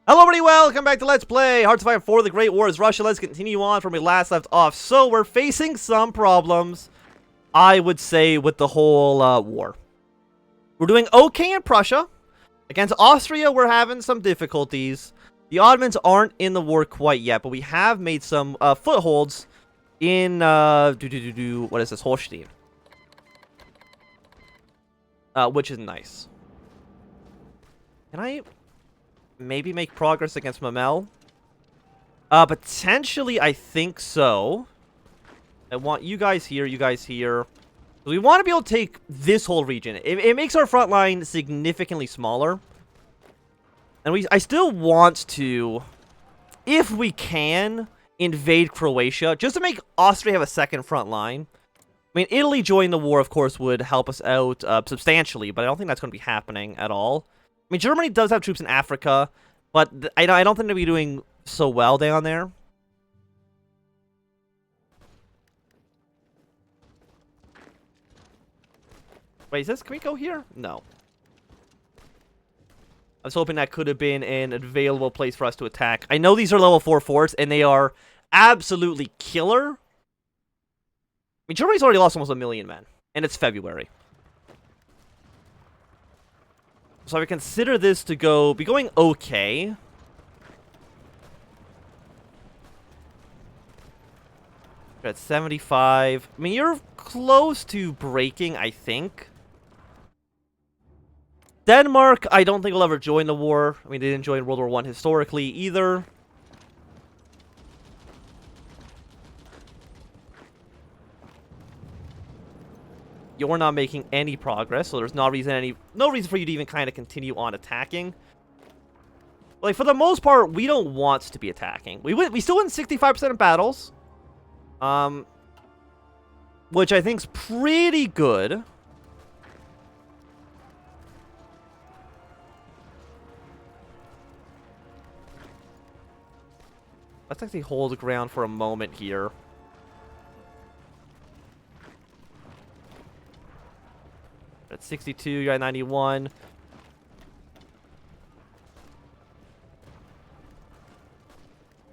Hello everybody, welcome back to Let's Play Hearts of Iron 4 The Great War is Russia. Let's continue on from where we last left off. So, we're facing some problems, I would say, with the whole war. We're doing okay in Prussia. Against Austria, we're having some difficulties. The Ottomans aren't in the war quite yet, but we have made some footholds in, what is this, Holstein. Which is nice. Can I maybe make progress against Mamel? Potentially, I think so. I want you guys here, you guys here. We want to be able to take this whole region. It makes our front line significantly smaller. And I still want to, if we can, invade Croatia, just to make Austria have a second front line. I mean, Italy joining the war, of course, would help us out substantially, but I don't think that's going to be happening at all. I mean, Germany does have troops in Africa, but I don't think they'll be doing so well down there. Wait, is this... Can we go here? No. I was hoping that could have been an available place for us to attack. I know these are level 4 forts, and they are absolutely killer. I mean, Germany's already lost almost 1 million men, and it's February. So I consider this to be going okay. We're at 75. I mean, you're close to breaking, I think. Denmark, I don't think will ever join the war. I mean, they didn't join World War I historically either. You're not making any progress, so there's no reason for you to even kind of continue on attacking. Like, for the most part, we don't want to be attacking. We still win 65% of battles. Which I think's pretty good. Let's actually hold the ground for a moment here. At 62, you're at 91.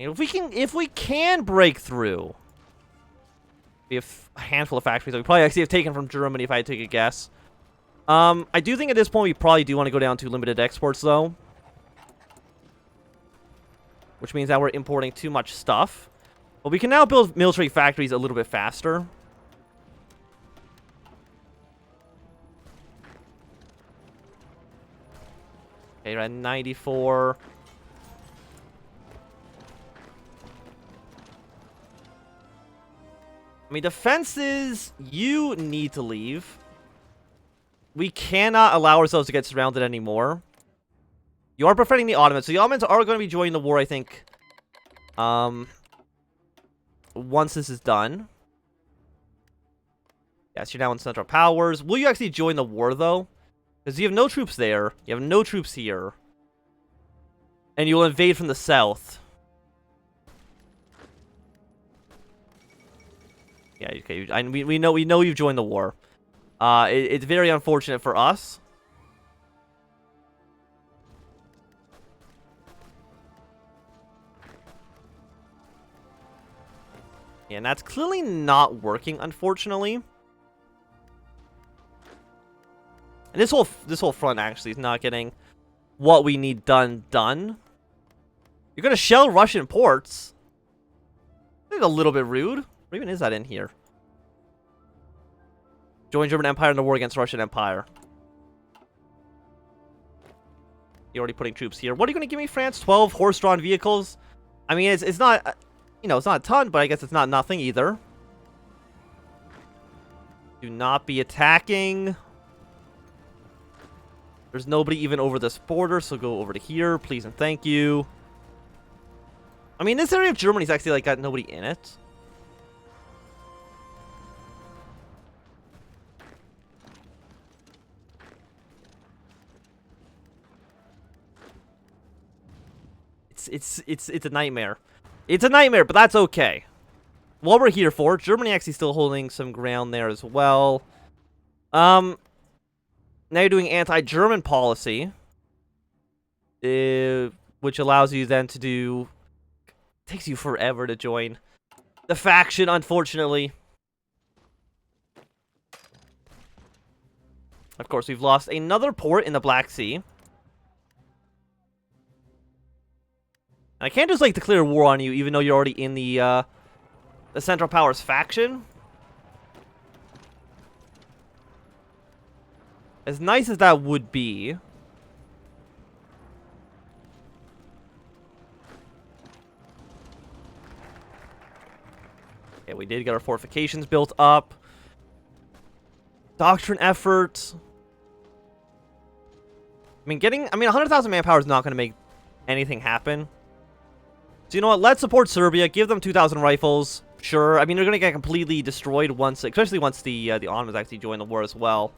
And if we can break through, we have a handful of factories that we probably actually have taken from Germany if I had to take a guess. I do think at this point we probably do want to go down to limited exports though. Which means that we're importing too much stuff. But we can now build military factories a little bit faster. Okay, we're at 94. I mean, defenses, you need to leave. We cannot allow ourselves to get surrounded anymore. You are befriending the Ottomans, so the Ottomans are going to be joining the war, I think. Once this is done. Yes, you're now in Central Powers. Will you actually join the war, though? Because you have no troops there. You have no troops here. And you'll invade from the south. Yeah, okay. We know you've joined the war. It's very unfortunate for us. Yeah, and that's clearly not working, unfortunately. And this whole front actually is not getting what we need done. You're gonna shell Russian ports. It's a little bit rude. What even is that in here? Join German Empire in the war against Russian Empire. You're already putting troops here. What are you gonna give me, France? 12 horse-drawn vehicles? I mean, it's not, you know, it's not a ton, but I guess it's not nothing either. Do not be attacking. There's nobody even over this border, so go over to here, please and thank you. I mean, this area of Germany's actually, like, got nobody in it. It's a nightmare. It's a nightmare, but that's okay. What we're here for, Germany actually still holding some ground there as well. Now you're doing anti-German policy. which allows you then to do... Takes you forever to join the faction, unfortunately. Of course, we've lost another port in the Black Sea. And I can't just, like, declare war on you, even though you're already in the Central Powers faction. As nice as that would be... Okay, we did get our fortifications built up. Doctrine effort. I mean, 100,000 manpower is not going to make anything happen. So, you know what? Let's support Serbia. Give them 2,000 rifles. Sure. I mean, they're going to get completely destroyed once, especially once the Ottomans actually join the war as well.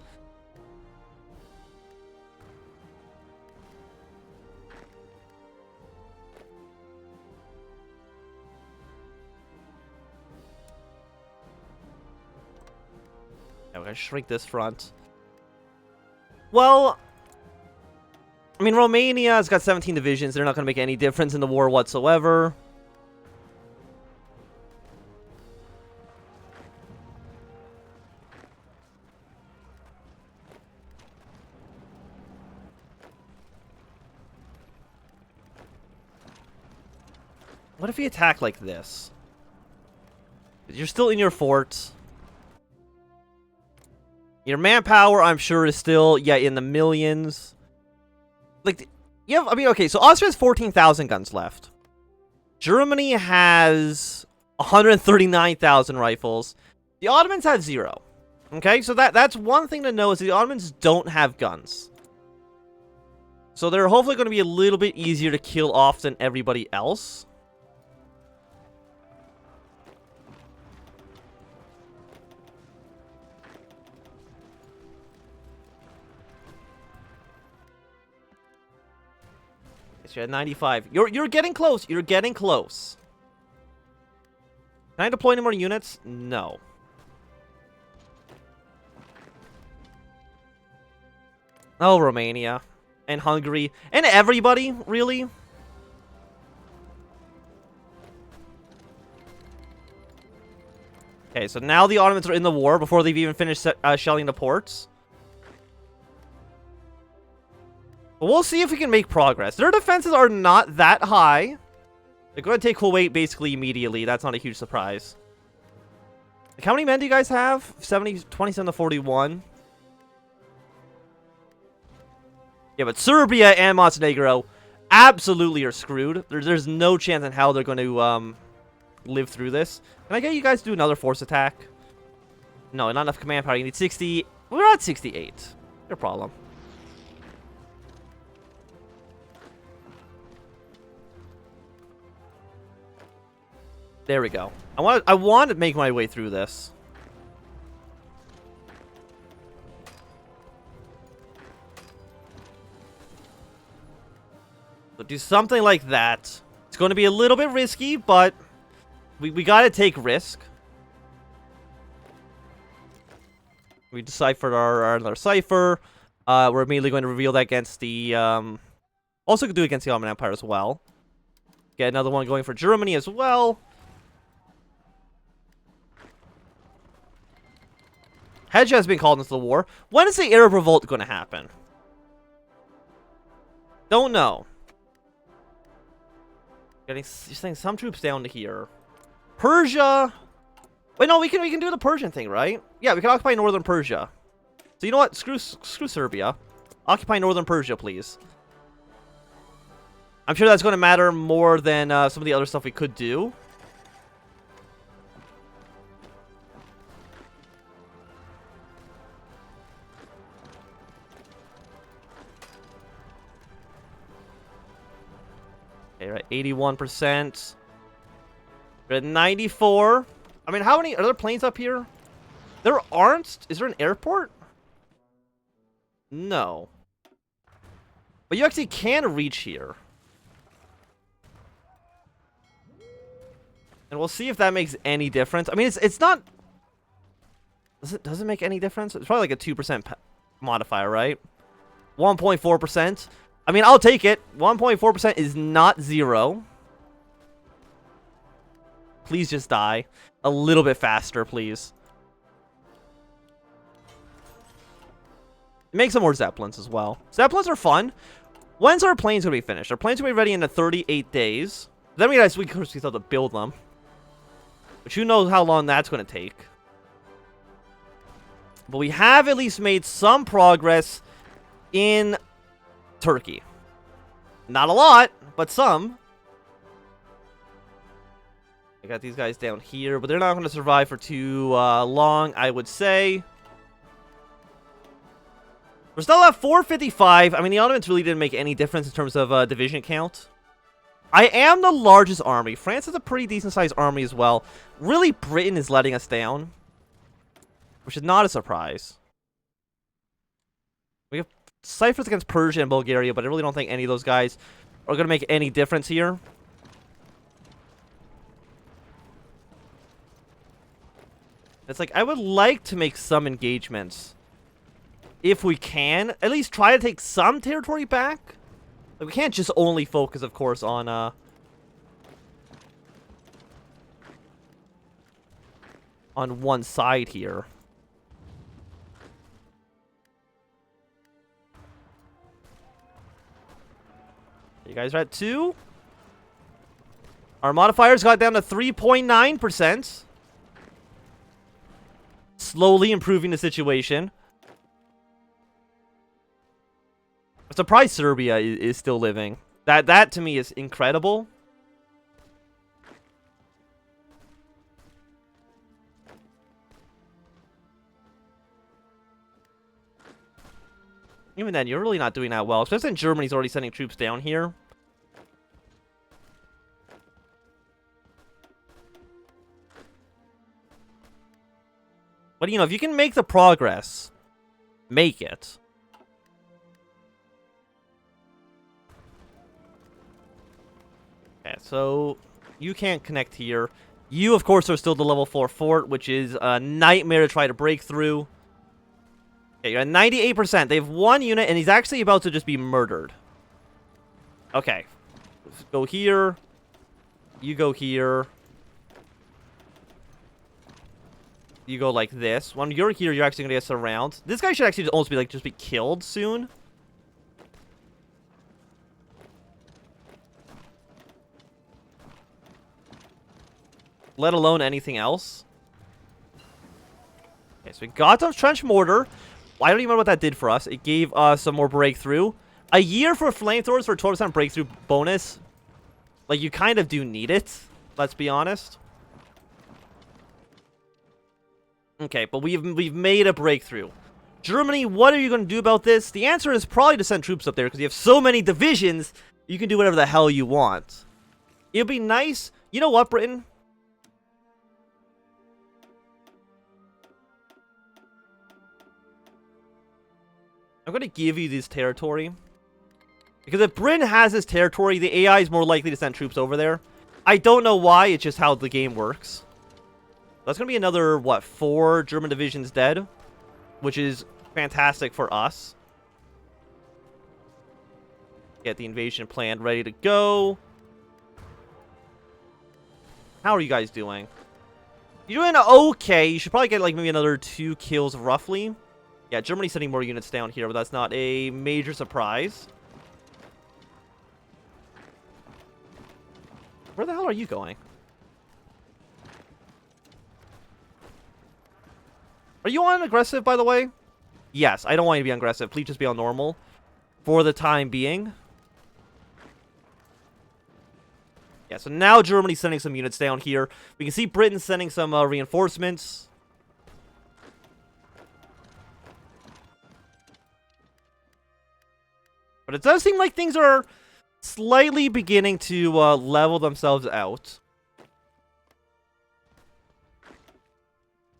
We're going to shrink this front. Well, I mean, Romania has got 17 divisions. They're not going to make any difference in the war whatsoever. What if we attack like this? You're still in your fort. Your manpower, I'm sure, is still, yeah, in the millions. Like, you have, I mean, okay, so Austria has 14,000 guns left. Germany has 139,000 rifles. The Ottomans have 0. Okay, so that's one thing to know is the Ottomans don't have guns. So they're hopefully going to be a little bit easier to kill off than everybody else. You're at 95. You're getting close. You're getting close. Can I deploy any more units? No. Oh, Romania. And Hungary. And everybody, really. Okay, so now the Ottomans are in the war before they've even finished shelling the ports. We'll see if we can make progress. Their defenses are not that high. They're going to take Kuwait basically immediately. That's not a huge surprise. Like, how many men do you guys have? 27 to 41. Yeah, but Serbia and Montenegro absolutely are screwed. There's no chance in hell they're going to live through this. Can I get you guys to do another force attack? No, not enough command power. You need 60. We're at 68. No problem. There we go. I want to make my way through this. So do something like that. It's going to be a little bit risky, but we got to take risk. We deciphered our cipher. We're immediately going to reveal that against the... also could do it against the Ottoman Empire as well. Get another one going for Germany as well. Hedge has been called into the war. When is the Arab Revolt going to happen? Don't know. You're sending some troops down to here. Persia. Wait, no, we can do the Persian thing, right? Yeah, we can occupy northern Persia. So you know what? Screw Serbia. Occupy northern Persia, please. I'm sure that's going to matter more than some of the other stuff we could do. Okay, right, 81%. We're at 94. I mean, how many... Are there planes up here? There aren't? Is there an airport? No. But you actually can reach here. And we'll see if that makes any difference. I mean, it's not... Does it make any difference? It's probably like a 2% modifier, right? 1.4%. I mean, I'll take it. 1.4% is not 0. Please just die. A little bit faster, please. Make some more Zeppelins as well. Zeppelins are fun. When's our planes going to be finished? Our planes going to be ready in 38 days. Then we guys, we still have to build them. But who knows how long that's going to take. But we have at least made some progress in Turkey. Not a lot, but some. I got these guys down here, but they're not going to survive for too long, I would say. We're still at 455. I mean, the Ottomans really didn't make any difference in terms of division count. I am the largest army. France has a pretty decent-sized army as well. Really, Britain is letting us down, which is not a surprise. We have ciphers against Persia and Bulgaria, but I really don't think any of those guys are going to make any difference here. It's like, I would like to make some engagements. If we can, at least try to take some territory back. Like, we can't just only focus, of course, on one side here. You guys are at 2. Our modifiers got down to 3.9%. Slowly improving the situation. I'm surprised Serbia is still living. That to me is incredible. Even then, you're really not doing that well. Especially since Germany's already sending troops down here. But, you know, if you can make the progress, make it. Okay, so you can't connect here. You, of course, are still the level 4 fort, which is a nightmare to try to break through. Okay, you're at 98%. They have 1 unit, and he's actually about to just be murdered. Okay. Let's go here. You go here. You go like this. When you're here, you're actually going to get surrounded. This guy should actually almost be like just be killed soon. Let alone anything else. Okay, so we got the trench mortar. I don't even know what that did for us. It gave us some more breakthrough. A year for flamethrowers for a 12% breakthrough bonus. Like, you kind of do need it. Let's be honest. Okay, but we've made a breakthrough. Germany, what are you going to do about this? The answer is probably to send troops up there, because you have so many divisions, you can do whatever the hell you want. It'd be nice. You know what, Britain? I'm going to give you this territory. Because if Britain has this territory, the AI is more likely to send troops over there. I don't know why, it's just how the game works. That's going to be another, what, 4 German divisions dead? Which is fantastic for us. Get the invasion plan ready to go. How are you guys doing? You're doing okay. You should probably get, like, maybe another 2 kills, roughly. Yeah, Germany's sending more units down here, but that's not a major surprise. Where the hell are you going? Are you on aggressive, by the way? Yes, I don't want you to be on aggressive. Please just be on normal for the time being. Yeah, so now Germany's sending some units down here. We can see Britain sending some reinforcements. But it does seem like things are slightly beginning to level themselves out.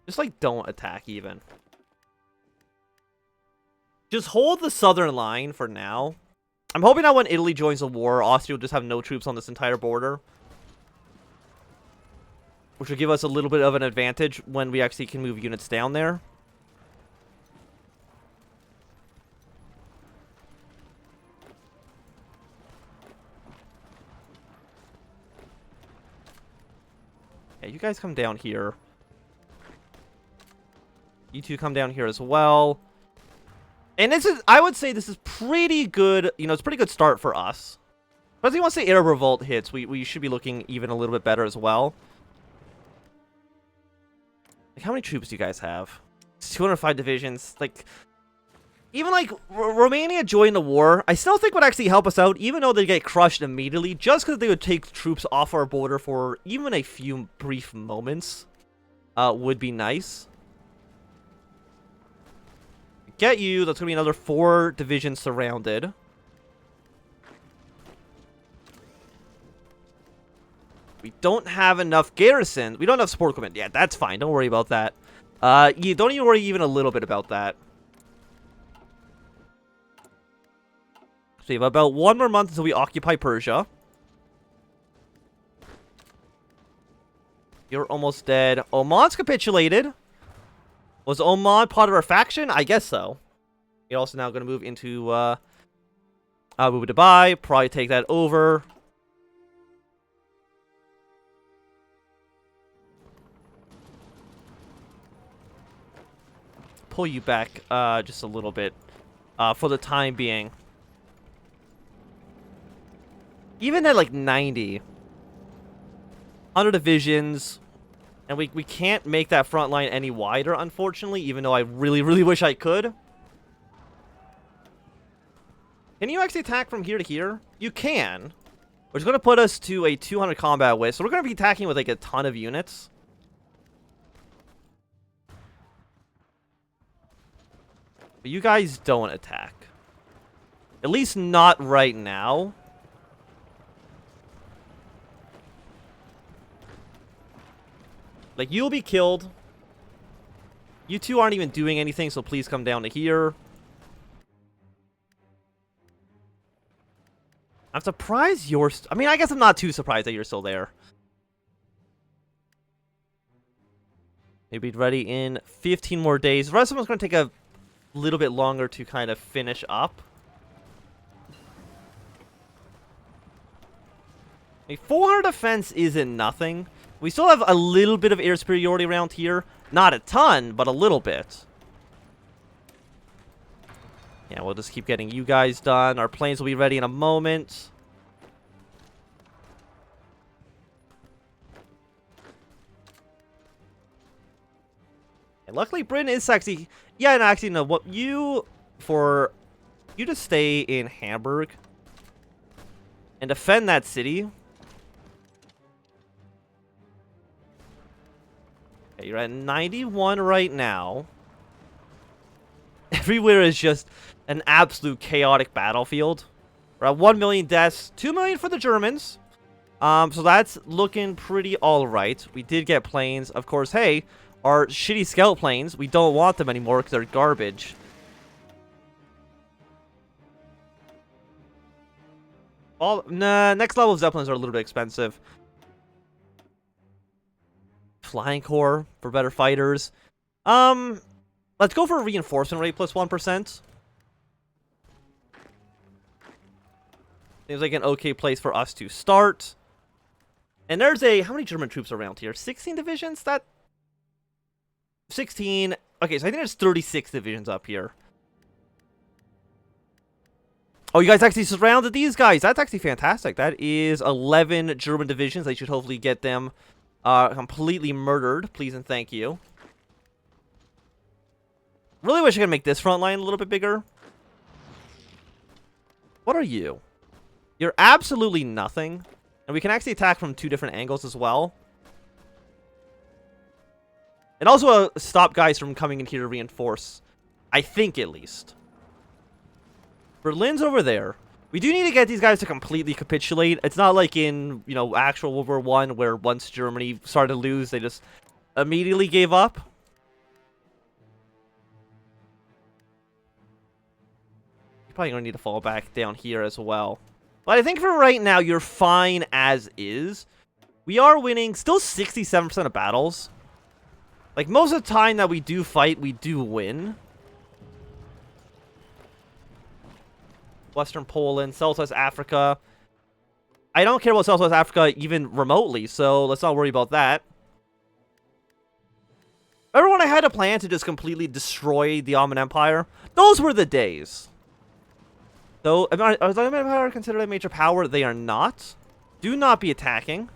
Just, like, don't attack, even. Just hold the southern line for now. I'm hoping that when Italy joins the war, Austria will just have no troops on this entire border. Which will give us a little bit of an advantage when we actually can move units down there. Yeah, you guys come down here. You two come down here as well. And this is, I would say this is pretty good. You know, it's a pretty good start for us. But once the Arab Revolt hits, we should be looking even a little bit better as well. Like, how many troops do you guys have? It's 205 divisions. Like, even like Romania joined the war, I still think would actually help us out, even though they get crushed immediately, just because they would take troops off our border for even a few brief moments. Would be nice. Get you. That's going to be another 4 divisions surrounded. We don't have enough garrison. We don't have support equipment. Yeah, that's fine. Don't worry about that. You don't even worry even a little bit about that. So we have about 1 more month until we occupy Persia. You're almost dead. Oman's capitulated. Was Oman part of our faction? I guess so. You're also now going to move into Abu Dhabi. Probably take that over. Pull you back just a little bit for the time being. Even at like 90, 100 divisions, and we can't make that front line any wider, unfortunately, even though I really, really wish I could. Can you actually attack from here to here? You can. Which is going to put us to a 200 combat width, so we're going to be attacking with like a ton of units. But you guys don't attack. At least not right now. Like, you'll be killed. You two aren't even doing anything, so please come down to here. I'm surprised you're... I mean, I guess I'm not too surprised that you're still there. Maybe ready in 15 more days. The rest of us going to take a little bit longer to kind of finish up. A 400 defense isn't nothing. We still have a little bit of air superiority around here. Not a ton, but a little bit. Yeah, we'll just keep getting you guys done. Our planes will be ready in a moment. And luckily, Britain is actually... Yeah, and actually, no, what you... For you to stay in Hamburg and defend that city... Okay, you're at 91 right now. Everywhere is just an absolute chaotic battlefield. We're at 1 million deaths, 2 million for the Germans. So that's looking pretty alright. We did get planes. Of course, hey, our shitty scout planes, we don't want them anymore because they're garbage. Next level of Zeppelins are a little bit expensive. Flying Corps for better fighters. Let's go for a reinforcement rate plus 1%. Seems like an okay place for us to start. And there's a... How many German troops around here? 16 divisions? That... 16... Okay, so I think there's 36 divisions up here. Oh, you guys actually surrounded these guys. That's actually fantastic. That is 11 German divisions. They should hopefully get them completely murdered. Please and thank you. Really wish I could make this front line a little bit bigger. What are you? You're absolutely nothing. And we can actually attack from 2 different angles as well. And also stop guys from coming in here to reinforce. I think, at least. Berlin's over there. We do need to get these guys to completely capitulate. It's not like in, you know, actual World War I, where once Germany started to lose, they just immediately gave up. You're probably going to need to fall back down here as well. But I think for right now, you're fine as is. We are winning still 67% of battles. Like, most of the time that we do fight, we do win. Western Poland, Southwest Africa. I don't care about Southwest Africa even remotely, so let's not worry about that. had a plan to just completely destroy the Ottoman Empire, those were the days. Though, are the Ottoman Empire considered a major power? They are not. Do not be attacking.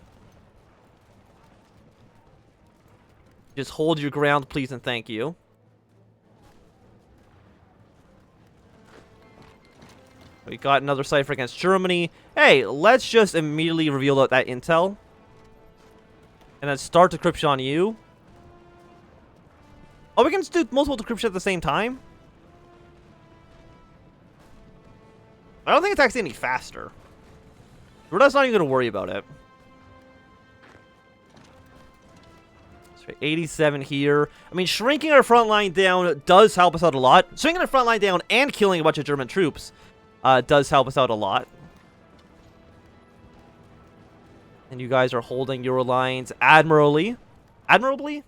Just hold your ground, please, and thank you. We got another cipher against Germany. Hey, let's just immediately reveal that intel. And then start decryption on you. Oh, we can just do multiple decryption at the same time? I don't think it's actually any faster. We're just not even going to worry about it. So 87 here. I mean, shrinking our front line down does help us out a lot. Shrinking our front line down and killing a bunch of German troops does help us out a lot. And you guys are holding your lines admirably. Admirably?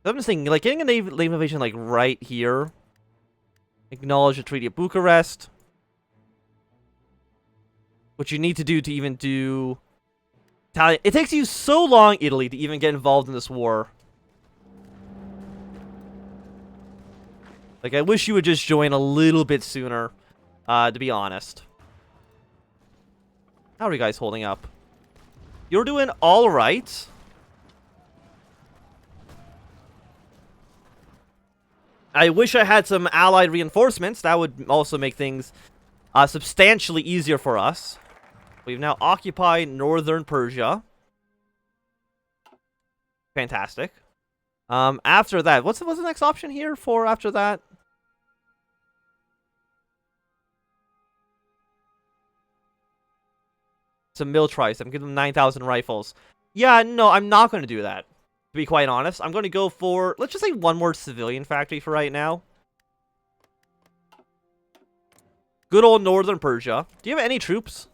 I'm just thinking, like, getting a naval invasion, like, right here. Acknowledge the Treaty of Bucharest. What you need to do to even do Italian. It takes you so long, Italy, to even get involved in this war. Like, I wish you would just join a little bit sooner, to be honest. How are you guys holding up? You're doing all right. I wish I had some allied reinforcements. That would also make things substantially easier for us. We've now occupied northern Persia. Fantastic. After that, what's the next option here for after that? Some militarize them. Give them 9,000 rifles. Yeah, no, I'm not going to do that. To be quite honest, I'm going to go for, let's just say, one more civilian factory for right now. Good old northern Persia. Do you have any troops?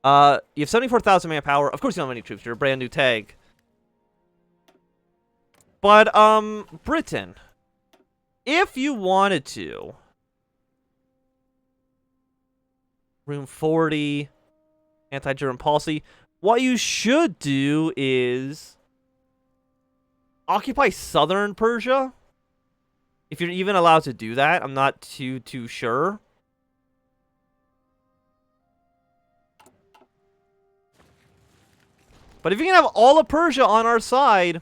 You have 74,000 manpower. Of course you don't have any troops. You're a brand new tag. But, Britain. If you wanted to. Room 40. Anti-German policy. What you should do is occupy southern Persia. If you're even allowed to do that. I'm not too sure. But if you can have all of Persia on our side, I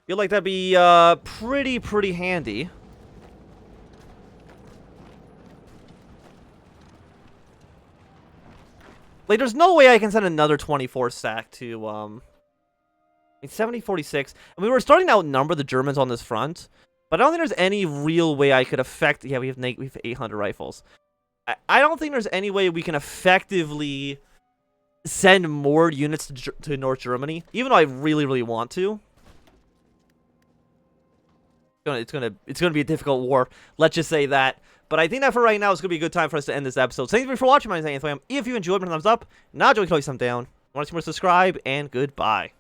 feel like that'd be pretty handy. Like, there's no way I can send another 24 stack to, I mean, 70-46. I mean, we're starting to outnumber the Germans on this front, but I don't think there's any real way I could affect... Yeah, we have 800 rifles. I don't think there's any way we can effectively send more units to North Germany, even though I really want to. It's gonna be a difficult war. Let's just say that. But I think that for right now, it's gonna be a good time for us to end this episode. Thank you for watching. My name is Anthony. If you enjoyed, put a thumbs up. Not enjoyed, click some down. Want to see more? Subscribe and goodbye.